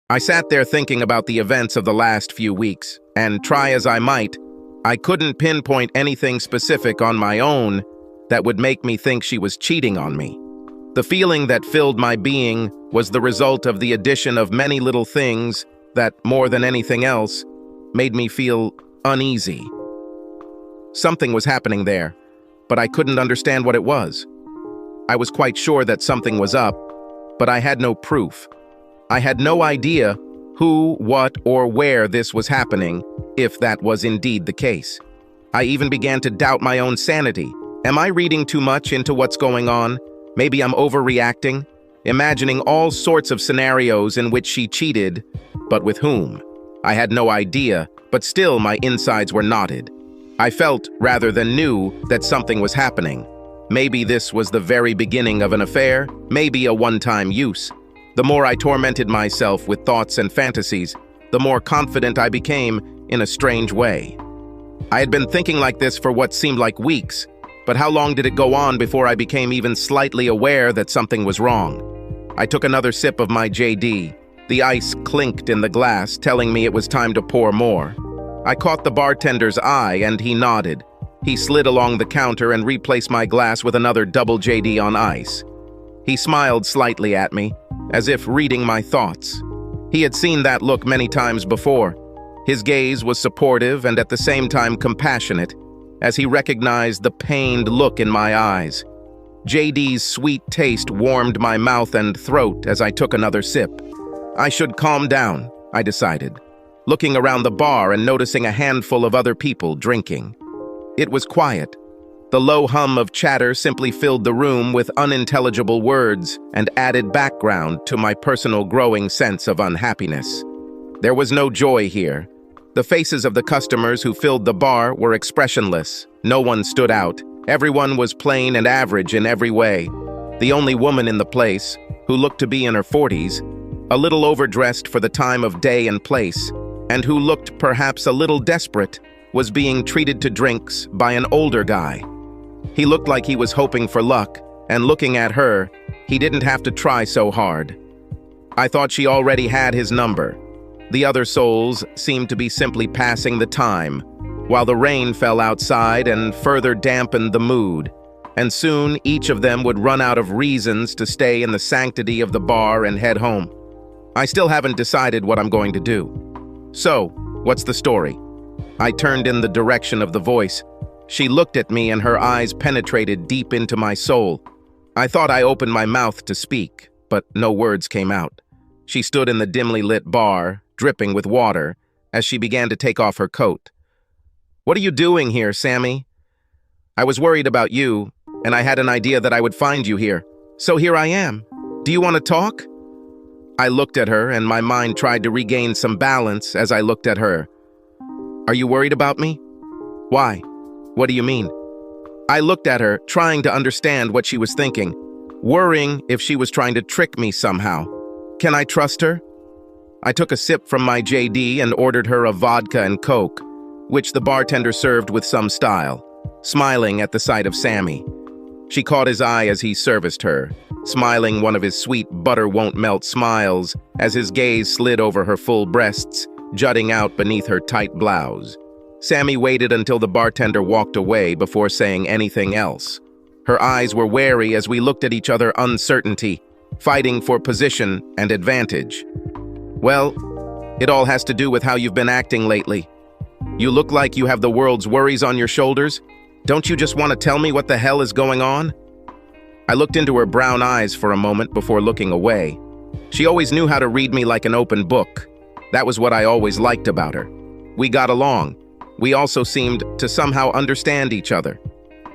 I sat there thinking about the events of the last few weeks, and try as I might, I couldn't pinpoint anything specific on my own that would make me think she was cheating on me. The feeling that filled my being was the result of the addition of many little things that, more than anything else, made me feel uneasy. Something was happening there, but I couldn't understand what it was. I was quite sure that something was up, but I had no proof. I had no idea who, what, or where this was happening, if that was indeed the case. I even began to doubt my own sanity. Am I reading too much into what's going on? Maybe I'm overreacting, imagining all sorts of scenarios in which she cheated, but with whom? I had no idea, but still my insides were knotted. I felt, rather than knew, that something was happening. Maybe this was the very beginning of an affair, maybe a one-time use. The more I tormented myself with thoughts and fantasies, the more confident I became in a strange way. I had been thinking like this for what seemed like weeks, but how long did it go on before I became even slightly aware that something was wrong? I took another sip of my JD. The ice clinked in the glass, telling me it was time to pour more. I caught the bartender's eye and he nodded. He slid along the counter and replaced my glass with another double JD on ice. He smiled slightly at me, as if reading my thoughts. He had seen that look many times before. His gaze was supportive and at the same time compassionate, as he recognized the pained look in my eyes. JD's sweet taste warmed my mouth and throat as I took another sip. I should calm down, I decided, looking around the bar and noticing a handful of other people drinking. It was quiet. The low hum of chatter simply filled the room with unintelligible words and added background to my personal growing sense of unhappiness. There was no joy here. The faces of the customers who filled the bar were expressionless. No one stood out. Everyone was plain and average in every way. The only woman in the place, who looked to be in her 40s, a little overdressed for the time of day and place, and who looked perhaps a little desperate, was being treated to drinks by an older guy. He looked like he was hoping for luck, and looking at her, he didn't have to try so hard. I thought she already had his number. The other souls seemed to be simply passing the time, while the rain fell outside and further dampened the mood, and soon each of them would run out of reasons to stay in the sanctity of the bar and head home. I still haven't decided what I'm going to do. So, what's the story? I turned in the direction of the voice. She looked at me and her eyes penetrated deep into my soul. I thought I opened my mouth to speak, but no words came out. She stood in the dimly lit bar, dripping with water, as she began to take off her coat. "What are you doing here, Sammy?" "I was worried about you, and I had an idea that I would find you here. So here I am. Do you want to talk?" I looked at her, and my mind tried to regain some balance as I looked at her. "Are you worried about me?" "Why? What do you mean?" I looked at her, trying to understand what she was thinking, worrying if she was trying to trick me somehow. Can I trust her? I took a sip from my JD and ordered her a vodka and Coke, which the bartender served with some style, smiling at the sight of Sammy. She caught his eye as he serviced her, smiling one of his sweet butter-won't-melt smiles as his gaze slid over her full breasts, jutting out beneath her tight blouse. Sammy waited until the bartender walked away before saying anything else. Her eyes were wary as we looked at each other, uncertainty, fighting for position and advantage. "Well, it all has to do with how you've been acting lately. You look like you have the world's worries on your shoulders. Don't you just want to tell me what the hell is going on?" I looked into her brown eyes for a moment before looking away. She always knew how to read me like an open book. That was what I always liked about her. We got along. We also seemed to somehow understand each other.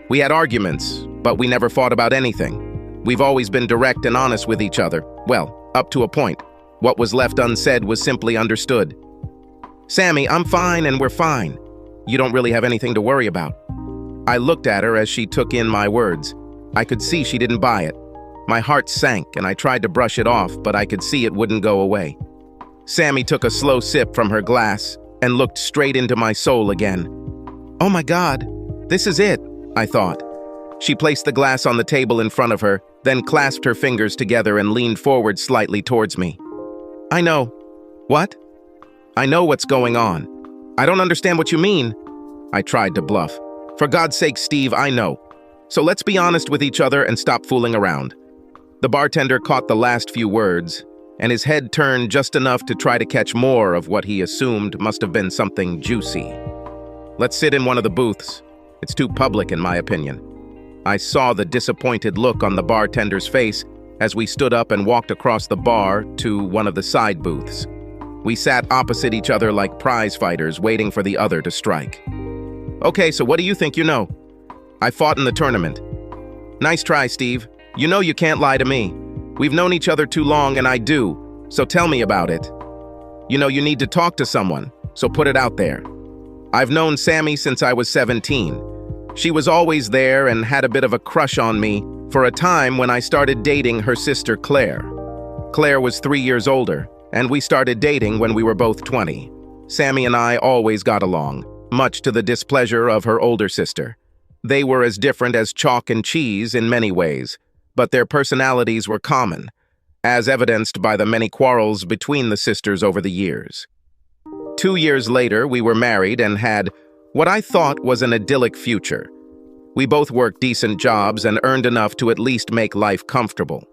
We had arguments, but we never fought about anything. We've always been direct and honest with each other. Well, up to a point. What was left unsaid was simply understood. "Sammy, I'm fine and we're fine. You don't really have anything to worry about." I looked at her as she took in my words. I could see she didn't buy it. My heart sank and I tried to brush it off, but I could see it wouldn't go away. Sammy took a slow sip from her glass and looked straight into my soul again. "Oh my God, this is it," I thought. She placed the glass on the table in front of her, then clasped her fingers together and leaned forward slightly towards me. "I know. What? I know what's going on. I don't understand what you mean. I tried to bluff. For God's sake, Steve, I know. So let's be honest with each other and stop fooling around. The bartender caught the last few words, and his head turned just enough to try to catch more of what he assumed must have been something juicy. Let's sit in one of the booths. It's too public, in my opinion. I saw the disappointed look on the bartender's face as we stood up and walked across the bar to one of the side booths. We sat opposite each other like prize fighters, waiting for the other to strike. Okay, so what do you think you know? I fought in the tournament. Nice try, Steve. You know you can't lie to me. We've known each other too long, and I do. So tell me about it. You know you need to talk to someone, so put it out there. I've known Sammy since I was 17. She was always there and had a bit of a crush on me for a time when I started dating her sister Claire. Claire was 3 years older, and we started dating when we were both 20. Sammy and I always got along, much to the displeasure of her older sister. They were as different as chalk and cheese in many ways, but their personalities were common, as evidenced by the many quarrels between the sisters over the years. 2 years later, we were married and had what I thought was an idyllic future. We both worked decent jobs and earned enough to at least make life comfortable.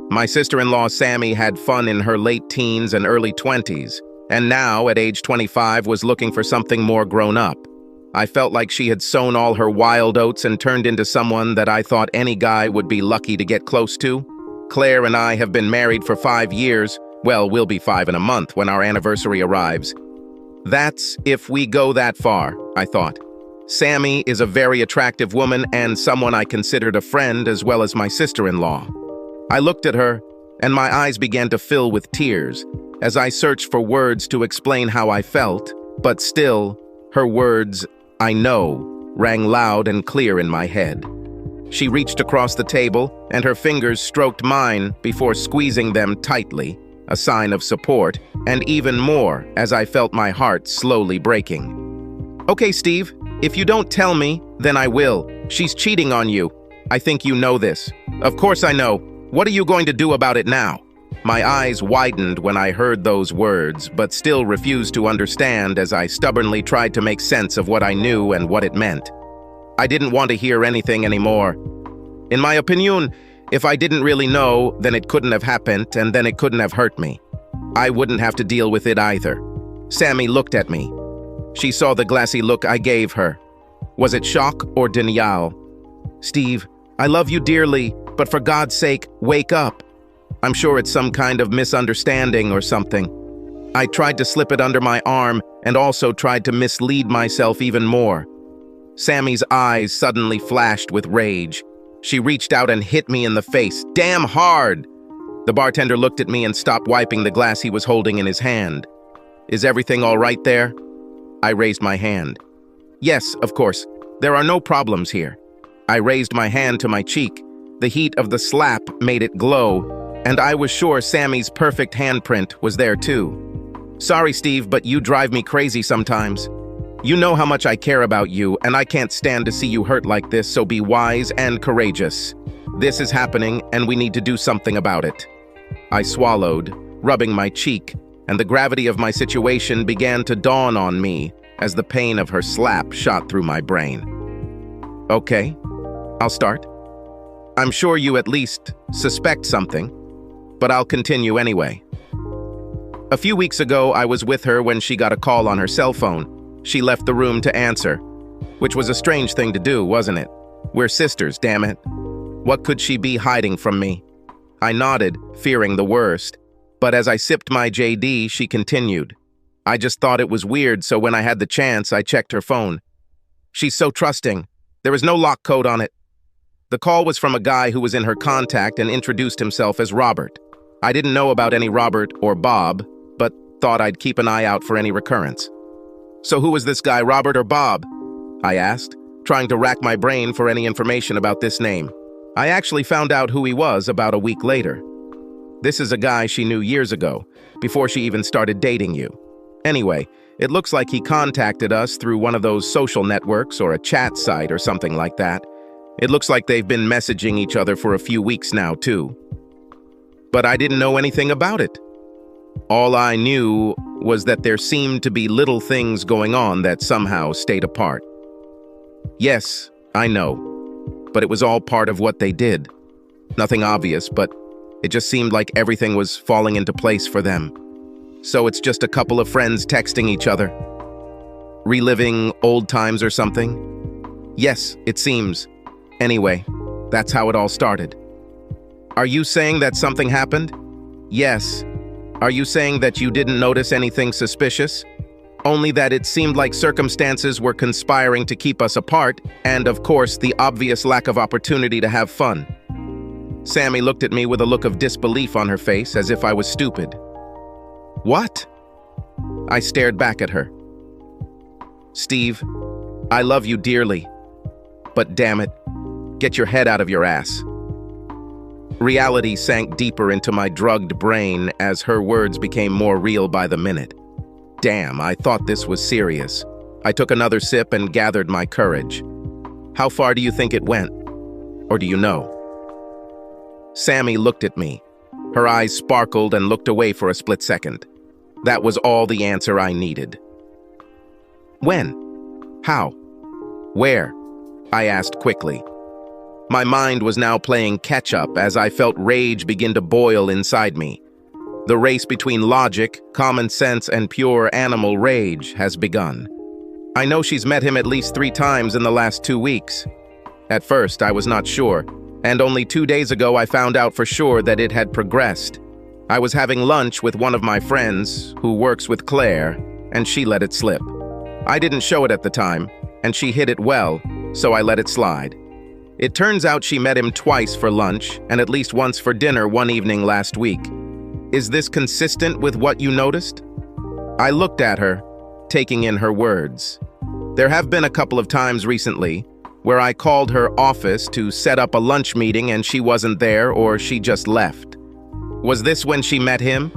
My sister-in-law Sammy had fun in her late teens and early 20s, and now, at age 25, was looking for something more grown up. I felt like she had sown all her wild oats and turned into someone that I thought any guy would be lucky to get close to. Claire and I have been married for 5 years. Well, we'll be 5 in a month when our anniversary arrives. That's if we go that far, I thought. Sammy is a very attractive woman and someone I considered a friend as well as my sister-in-law. I looked at her, and my eyes began to fill with tears as I searched for words to explain how I felt, but still, her words, "I know," rang loud and clear in my head. She reached across the table, and her fingers stroked mine before squeezing them tightly, a sign of support, and even more as I felt my heart slowly breaking. "Okay, Steve, if you don't tell me, then I will. She's cheating on you. I think you know this." "Of course I know. What are you going to do about it now?" My eyes widened when I heard those words, but still refused to understand as I stubbornly tried to make sense of what I knew and what it meant. I didn't want to hear anything anymore. In my opinion, if I didn't really know, then it couldn't have happened, and then it couldn't have hurt me. I wouldn't have to deal with it either. Sammy looked at me. She saw the glassy look I gave her. Was it shock or denial? "Steve, I love you dearly, but for God's sake, wake up. I'm sure it's some kind of misunderstanding or something." I tried to slip it under my arm and also tried to mislead myself even more. Sammy's eyes suddenly flashed with rage. She reached out and hit me in the face, damn hard. The bartender looked at me and stopped wiping the glass he was holding in his hand. "Is everything all right there?" I raised my hand. "Yes, of course. There are no problems here." I raised my hand to my cheek. The heat of the slap made it glow, and I was sure Sammy's perfect handprint was there too. "Sorry, Steve, but you drive me crazy sometimes. You know how much I care about you, and I can't stand to see you hurt like this, so be wise and courageous. This is happening, and we need to do something about it." I swallowed, rubbing my cheek, and the gravity of my situation began to dawn on me as the pain of her slap shot through my brain. "Okay, I'll start. I'm sure you at least suspect something, but I'll continue anyway. A few weeks ago, I was with her when she got a call on her cell phone. She left the room to answer, which was a strange thing to do, wasn't it? We're sisters, damn it. What could she be hiding from me? I nodded, fearing the worst, but as I sipped my JD, she continued. I just thought it was weird, so when I had the chance, I checked her phone. She's so trusting. There is no lock code on it. The call was from a guy who was in her contact and introduced himself as Robert. I didn't know about any Robert or Bob, but thought I'd keep an eye out for any recurrence. "So who was this guy, Robert or Bob?" I asked, trying to rack my brain for any information about this name. I actually found out who he was about a week later. "This is a guy she knew years ago, before she even started dating you. Anyway, it looks like he contacted us through one of those social networks or a chat site or something like that. It looks like they've been messaging each other for a few weeks now, too. But I didn't know anything about it." All I knew was that there seemed to be little things going on that somehow stayed apart. Yes, I know, but it was all part of what they did. Nothing obvious, but it just seemed like everything was falling into place for them. So it's just a couple of friends texting each other, reliving old times or something? Yes, it seems. Anyway, that's how it all started. Are you saying that something happened? Yes. Are you saying that you didn't notice anything suspicious? Only that it seemed like circumstances were conspiring to keep us apart, and of course, the obvious lack of opportunity to have fun. Sammy looked at me with a look of disbelief on her face, as if I was stupid. What? I stared back at her. Steve, I love you dearly, but damn it, get your head out of your ass. Reality sank deeper into my drugged brain as her words became more real by the minute. Damn, I thought this was serious. I took another sip and gathered my courage. How far do you think it went? Or do you know? Sammy looked at me. Her eyes sparkled and looked away for a split second. That was all the answer I needed. When? How? Where? I asked quickly. My mind was now playing catch-up as I felt rage begin to boil inside me. The race between logic, common sense, and pure animal rage has begun. I know she's met him at least 3 times in the last 2 weeks. At first, I was not sure, and only 2 days ago I found out for sure that it had progressed. I was having lunch with one of my friends, who works with Claire, and she let it slip. I didn't show it at the time, and she hid it well, so I let it slide. It turns out she met him twice for lunch and at least once for dinner one evening last week. Is this consistent with what you noticed? I looked at her, taking in her words. There have been a couple of times recently where I called her office to set up a lunch meeting and she wasn't there or she just left. Was this when she met him?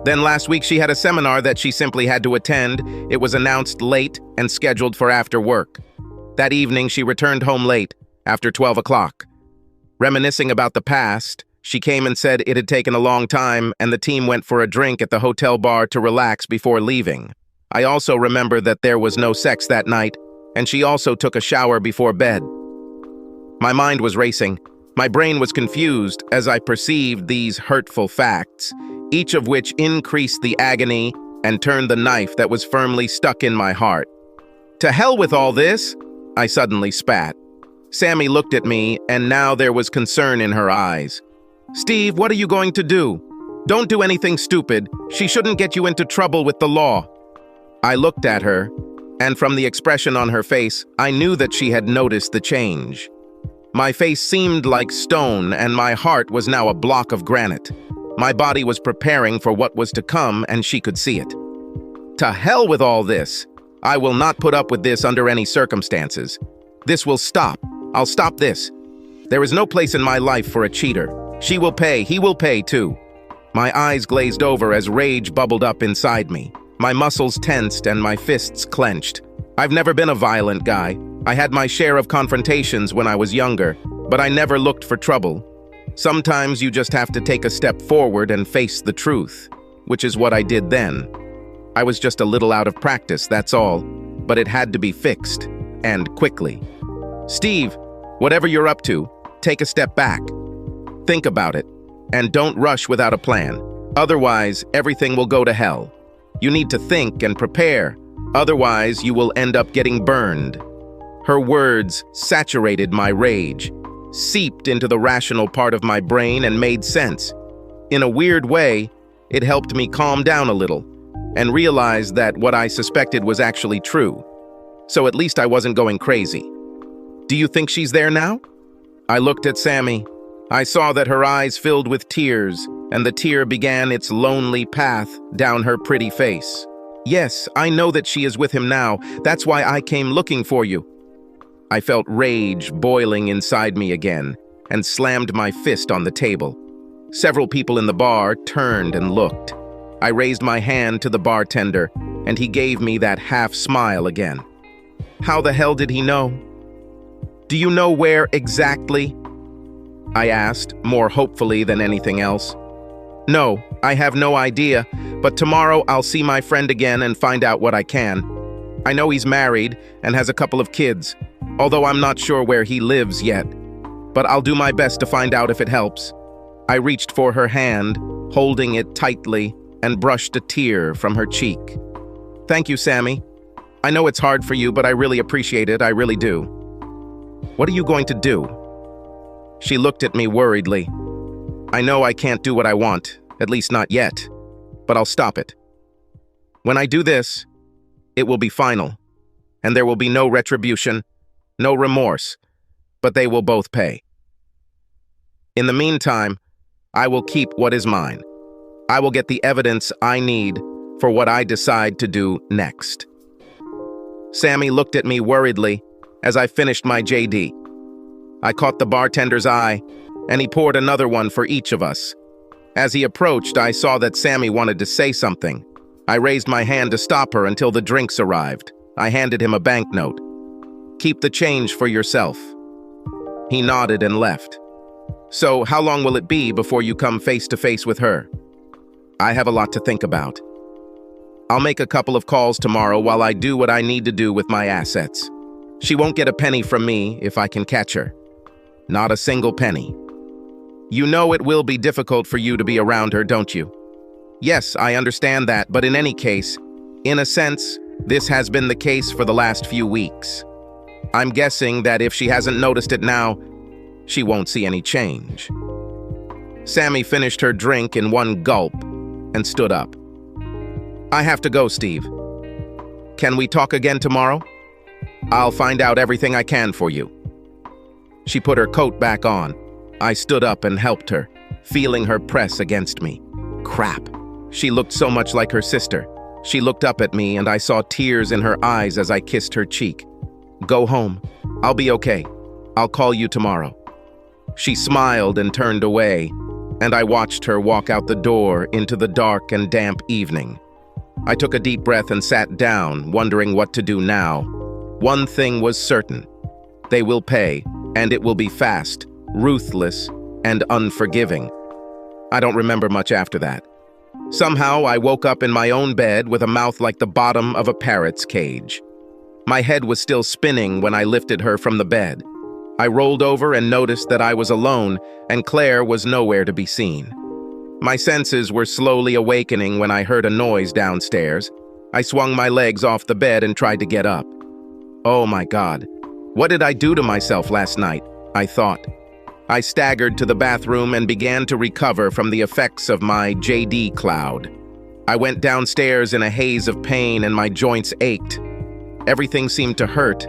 Then last week she had a seminar that she simply had to attend. It was announced late and scheduled for after work. That evening she returned home late, after 12 o'clock. Reminiscing about the past, she came and said it had taken a long time and the team went for a drink at the hotel bar to relax before leaving. I also remember that there was no sex that night, and she also took a shower before bed. My mind was racing. My brain was confused as I perceived these hurtful facts, each of which increased the agony and turned the knife that was firmly stuck in my heart. To hell with all this, I suddenly spat. Sammy looked at me, and now there was concern in her eyes. Steve, what are you going to do? Don't do anything stupid. She shouldn't get you into trouble with the law. I looked at her, and from the expression on her face, I knew that she had noticed the change. My face seemed like stone, and my heart was now a block of granite. My body was preparing for what was to come, and she could see it. To hell with all this. I will not put up with this under any circumstances. This will stop. I'll stop this. There is no place in my life for a cheater. She will pay, he will pay too. My eyes glazed over as rage bubbled up inside me. My muscles tensed and my fists clenched. I've never been a violent guy. I had my share of confrontations when I was younger, but I never looked for trouble. Sometimes you just have to take a step forward and face the truth, which is what I did then. I was just a little out of practice, that's all, but it had to be fixed, and quickly. Steve, whatever you're up to, take a step back. Think about it, and don't rush without a plan. Otherwise, everything will go to hell. You need to think and prepare. Otherwise, you will end up getting burned. Her words saturated my rage, seeped into the rational part of my brain and made sense. In a weird way, it helped me calm down a little and realize that what I suspected was actually true. So at least I wasn't going crazy. Do you think she's there now? I looked at Sammy. I saw that her eyes filled with tears, and the tear began its lonely path down her pretty face. Yes, I know that she is with him now. That's why I came looking for you. I felt rage boiling inside me again, and slammed my fist on the table. Several people in the bar turned and looked. I raised my hand to the bartender, and he gave me that half smile again. How the hell did he know? Do you know where exactly? I asked, more hopefully than anything else. No, I have no idea, but tomorrow I'll see my friend again and find out what I can. I know he's married and has a couple of kids, although I'm not sure where he lives yet. But I'll do my best to find out if it helps. I reached for her hand, holding it tightly, and brushed a tear from her cheek. Thank you, Sammy. I know it's hard for you, but I really appreciate it, I really do. What are you going to do? She looked at me worriedly. I know I can't do what I want, at least not yet, but I'll stop it. When I do this, it will be final, and there will be no retribution, no remorse, but they will both pay. In the meantime, I will keep what is mine. I will get the evidence I need for what I decide to do next. Sammy looked at me worriedly as I finished my JD. I caught the bartender's eye, and he poured another one for each of us. As he approached, I saw that Sammy wanted to say something. I raised my hand to stop her until the drinks arrived. I handed him a banknote. Keep the change for yourself. He nodded and left. So, how long will it be before you come face to face with her? I have a lot to think about. I'll make a couple of calls tomorrow while I do what I need to do with my assets. She won't get a penny from me if I can catch her. Not a single penny. You know it will be difficult for you to be around her, don't you? Yes, I understand that, but in any case, in a sense, this has been the case for the last few weeks. I'm guessing that if she hasn't noticed it now, she won't see any change. Sammy finished her drink in one gulp and stood up. I have to go, Steve. Can we talk again tomorrow? I'll find out everything I can for you. She put her coat back on. I stood up and helped her, feeling her press against me. Crap. She looked so much like her sister. She looked up at me and I saw tears in her eyes as I kissed her cheek. Go home. I'll be okay. I'll call you tomorrow. She smiled and turned away, and I watched her walk out the door into the dark and damp evening. I took a deep breath and sat down, wondering what to do now. One thing was certain. They will pay, and it will be fast, ruthless, and unforgiving. I don't remember much after that. Somehow, I woke up in my own bed with a mouth like the bottom of a parrot's cage. My head was still spinning when I lifted her from the bed. I rolled over and noticed that I was alone, and Claire was nowhere to be seen. My senses were slowly awakening when I heard a noise downstairs. I swung my legs off the bed and tried to get up. Oh my God, what did I do to myself last night? I thought. I staggered to the bathroom and began to recover from the effects of my JD cloud. I went downstairs in a haze of pain and my joints ached. Everything seemed to hurt.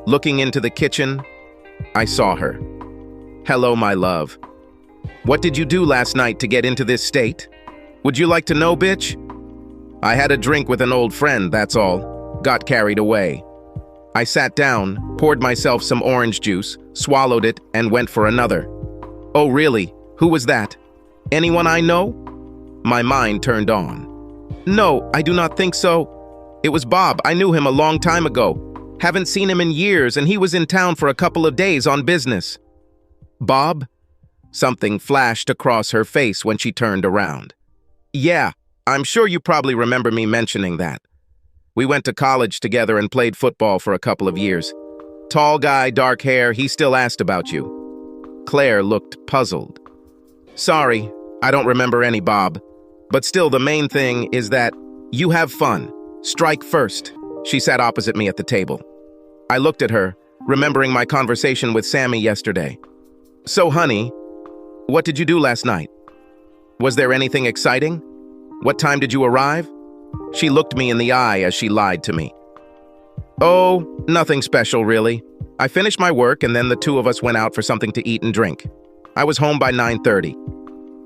Looking into the kitchen, I saw her. Hello, my love. What did you do last night to get into this state? Would you like to know, bitch? I had a drink with an old friend, that's all. Got carried away. I sat down, poured myself some orange juice, swallowed it, and went for another. Oh, really? Who was that? Anyone I know? My mind turned on. No, I do not think so. It was Bob. I knew him a long time ago. Haven't seen him in years, and he was in town for a couple of days on business. Bob? Something flashed across her face when she turned around. Yeah, I'm sure you probably remember me mentioning that. We went to college together and played football for a couple of years. Tall guy, dark hair, he still asked about you. Claire looked puzzled. Sorry, I don't remember any Bob. But still, the main thing is that you have fun. Strike first. She sat opposite me at the table. I looked at her, remembering my conversation with Sammy yesterday. So, honey, what did you do last night? Was there anything exciting? What time did you arrive? She looked me in the eye as she lied to me. Oh, nothing special, really. I finished my work and then the two of us went out for something to eat and drink. I was home by 9:30.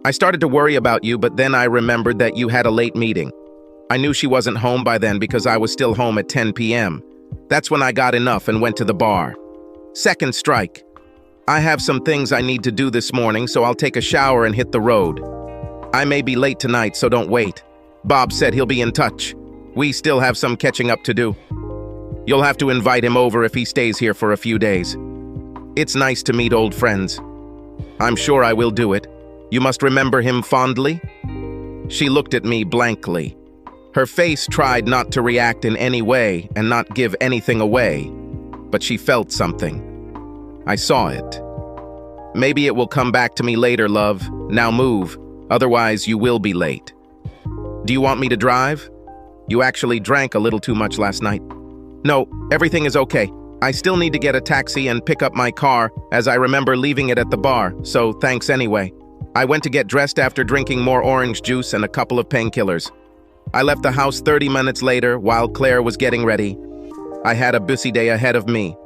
I started to worry about you, but then I remembered that you had a late meeting. I knew she wasn't home by then because I was still home at 10 p.m. That's when I got enough and went to the bar. Second strike. I have some things I need to do this morning, so I'll take a shower and hit the road. I may be late tonight, so don't wait. Bob said he'll be in touch. We still have some catching up to do. You'll have to invite him over if he stays here for a few days. It's nice to meet old friends. I'm sure I will do it. You must remember him fondly?" She looked at me blankly. Her face tried not to react in any way and not give anything away, but she felt something. I saw it. "Maybe it will come back to me later, love. Now move, otherwise you will be late." "Do you want me to drive? You actually drank a little too much last night." "No, everything is okay. I still need to get a taxi and pick up my car, as I remember leaving it at the bar, so thanks anyway. I went to get dressed after drinking more orange juice and a couple of painkillers. I left the house 30 minutes later while Claire was getting ready. I had a busy day ahead of me.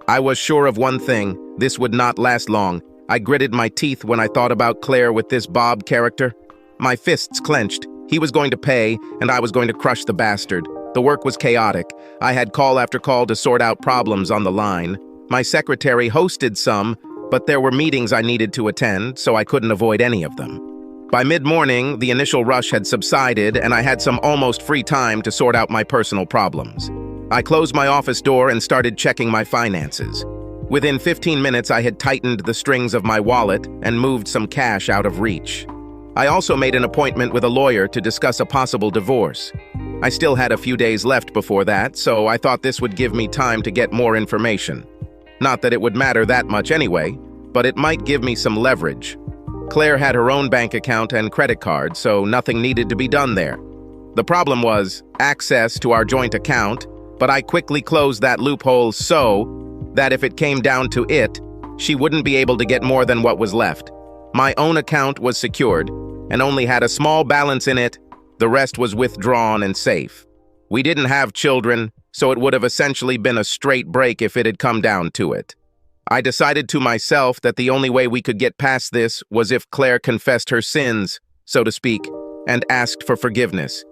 I was sure of one thing: this would not last long. I gritted my teeth when I thought about Claire with this Bob character. My fists clenched. He was going to pay, and I was going to crush the bastard. The work was chaotic. I had call after call to sort out problems on the line. My secretary hosted some, but there were meetings I needed to attend, so I couldn't avoid any of them. By mid-morning, the initial rush had subsided, and I had some almost free time to sort out my personal problems. I closed my office door and started checking my finances. Within 15 minutes, I had tightened the strings of my wallet and moved some cash out of reach. I also made an appointment with a lawyer to discuss a possible divorce. I still had a few days left before that, so I thought this would give me time to get more information. Not that it would matter that much anyway, but it might give me some leverage. Claire had her own bank account and credit card, so nothing needed to be done there. The problem was access to our joint account, but I quickly closed that loophole so that if it came down to it, she wouldn't be able to get more than what was left. My own account was secured and only had a small balance in it. The rest was withdrawn and safe. We didn't have children, so it would have essentially been a straight break if it had come down to it. I decided to myself that the only way we could get past this was if Claire confessed her sins, so to speak, and asked for forgiveness.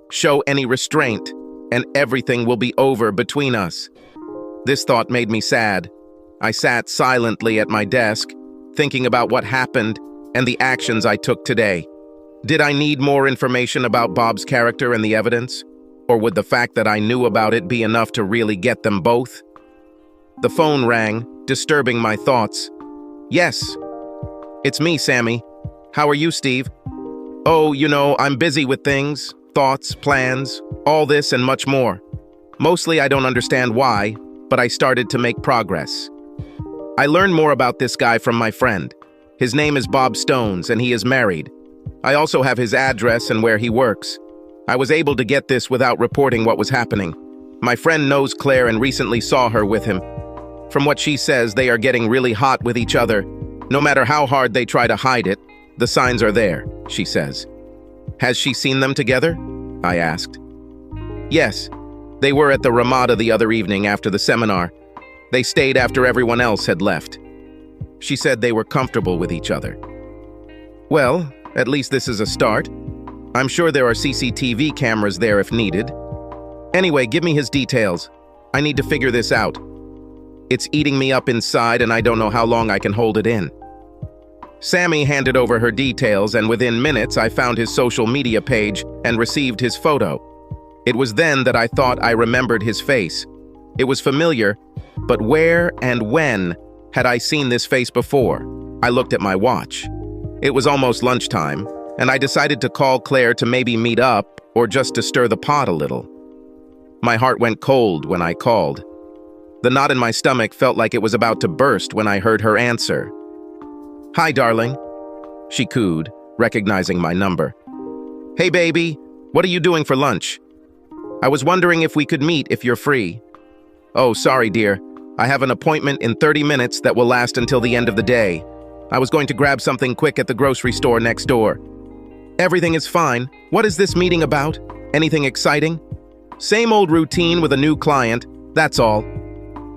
Show any restraint, and everything will be over between us. This thought made me sad. I sat silently at my desk, thinking about what happened and the actions I took today. Did I need more information about Bob's character and the evidence? Or would the fact that I knew about it be enough to really get them both? The phone rang, disturbing my thoughts. "Yes. It's me, Sammy. How are you, Steve?" "Oh, I'm busy with things, thoughts, plans, all this and much more. Mostly I don't understand why, but I started to make progress. I learned more about this guy from my friend. His name is Bob Stones, and he is married. I also have his address and where he works. I was able to get this without reporting what was happening. My friend knows Claire and recently saw her with him. From what she says, they are getting really hot with each other. No matter how hard they try to hide it, the signs are there," she says. "Has she seen them together?" I asked. "Yes. They were at the Ramada the other evening after the seminar. They stayed after everyone else had left. She said they were comfortable with each other." "Well, at least this is a start. I'm sure there are CCTV cameras there if needed. Anyway, give me his details. I need to figure this out. It's eating me up inside and I don't know how long I can hold it in." Sammy handed over her details, and within minutes I found his social media page and received his photo. It was then that I thought I remembered his face. It was familiar, but where and when had I seen this face before? I looked at my watch. It was almost lunchtime, and I decided to call Claire to maybe meet up or just to stir the pot a little. My heart went cold when I called. The knot in my stomach felt like it was about to burst when I heard her answer. "Hi, darling," she cooed, recognizing my number. "Hey, baby, what are you doing for lunch? I was wondering if we could meet if you're free." "Oh, sorry, dear. I have an appointment in 30 minutes that will last until the end of the day. I was going to grab something quick at the grocery store next door." "Everything is fine. What is this meeting about? Anything exciting?" "Same old routine with a new client, that's all."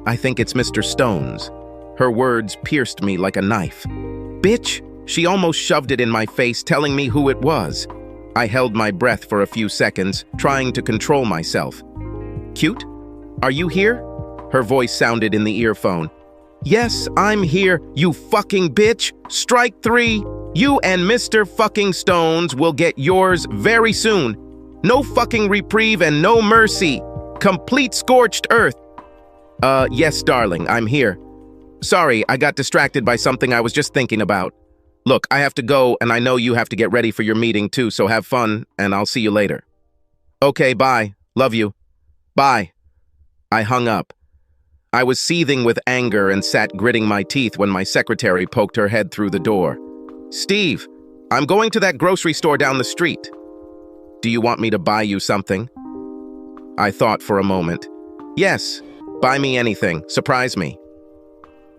"I think it's Mr. Stones." Her words pierced me like a knife. "Bitch!" She almost shoved it in my face, telling me who it was. I held my breath for a few seconds, trying to control myself. "Cute? Are you here?" Her voice sounded in the earphone. "Yes, I'm here, you fucking bitch! Strike 3! You and Mr. fucking Stones will get yours very soon. No fucking reprieve and no mercy. Complete scorched earth." Yes, darling, I'm here. Sorry, I got distracted by something I was just thinking about. Look, I have to go, and I know you have to get ready for your meeting too, so have fun, and I'll see you later. Okay, bye. Love you. Bye. I hung up. I was seething with anger and sat gritting my teeth when my secretary poked her head through the door. Steve, I'm going to that grocery store down the street. Do you want me to buy you something? I thought for a moment. Yes, buy me anything. Surprise me.